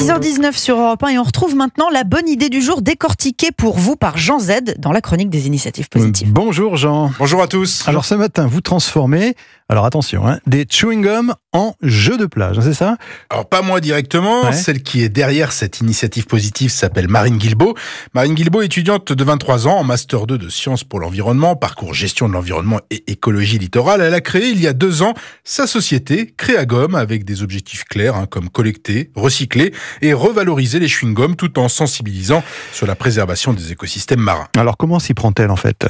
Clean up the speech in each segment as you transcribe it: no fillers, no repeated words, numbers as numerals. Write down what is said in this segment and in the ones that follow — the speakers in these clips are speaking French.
6h19 sur Europe 1 et on retrouve maintenant la bonne idée du jour décortiquée pour vous par Jean Z dans la chronique des initiatives positives. Bonjour Jean. Bonjour à tous. Alors ce matin, vous transformez, alors attention, des chewing-gums en jeux de plage, c'est ça ? Alors pas moi directement, celle qui est derrière cette initiative positive s'appelle Marine Guilbault. Marine Guilbault, étudiante de 23 ans en Master 2 de Sciences pour l'environnement, parcours gestion de l'environnement et écologie littorale. Elle a créé il y a 2 ans sa société Créagum avec des objectifs clairs comme collecter, recycler et revaloriser les chewing-gums tout en sensibilisant sur la préservation des écosystèmes marins. Alors comment s'y prend-elle en fait ?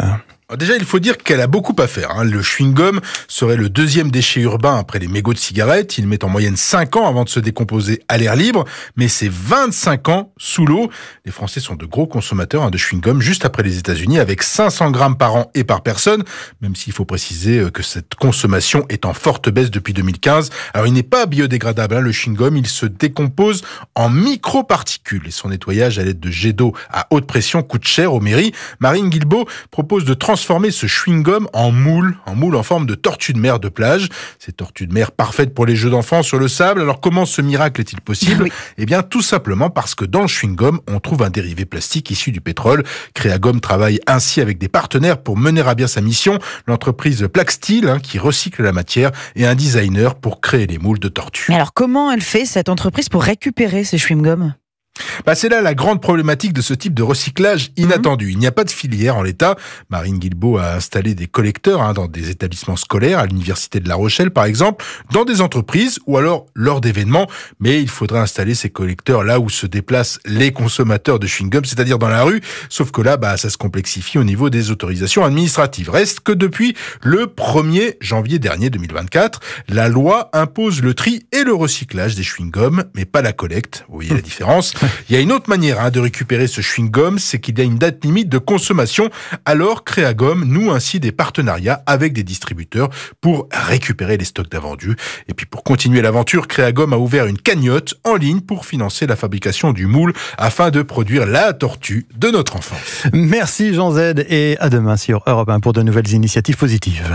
Déjà, il faut dire qu'elle a beaucoup à faire. Le chewing-gum serait le 2e déchet urbain après les mégots de cigarettes. Il met en moyenne 5 ans avant de se décomposer à l'air libre, mais c'est 25 ans sous l'eau. Les Français sont de gros consommateurs de chewing-gum, juste après les États-Unis, avec 500 grammes par an et par personne, même s'il faut préciser que cette consommation est en forte baisse depuis 2015. Alors, il n'est pas biodégradable, le chewing-gum. Il se décompose en microparticules et son nettoyage à l'aide de jets d'eau à haute pression coûte cher aux mairies. Marine Guilbault propose de transformer ce chewing-gum en moule en forme de tortue de mer de plage. Ces tortues de mer parfaites pour les jeux d'enfants sur le sable. Alors comment ce miracle est-il possible ? Eh bien tout simplement parce que dans le chewing-gum, on trouve un dérivé plastique issu du pétrole. Créagum travaille ainsi avec des partenaires pour mener à bien sa mission. L'entreprise Plaxtil qui recycle la matière et un designer pour créer les moules de tortues. Mais alors comment elle fait cette entreprise pour récupérer ces chewing-gums ? C'est là la grande problématique de ce type de recyclage inattendu. Il n'y a pas de filière en l'état. Marine Guilbault a installé des collecteurs dans des établissements scolaires, à l'université de La Rochelle par exemple, dans des entreprises ou alors lors d'événements. Mais il faudrait installer ces collecteurs là où se déplacent les consommateurs de chewing-gum, c'est-à-dire dans la rue. Sauf que là, ça se complexifie au niveau des autorisations administratives. Reste que depuis le 1er janvier dernier 2024, la loi impose le tri et le recyclage des chewing-gums, mais pas la collecte. Vous voyez la différence ? Il y a une autre manière de récupérer ce chewing-gum, c'est qu'il y a une date limite de consommation. Alors Créagum noue ainsi des partenariats avec des distributeurs pour récupérer les stocks d'invendus. Et puis pour continuer l'aventure, Créagum a ouvert une cagnotte en ligne pour financer la fabrication du moule afin de produire la tortue de notre enfance. Merci Jean Z et à demain sur Europe 1 pour de nouvelles initiatives positives.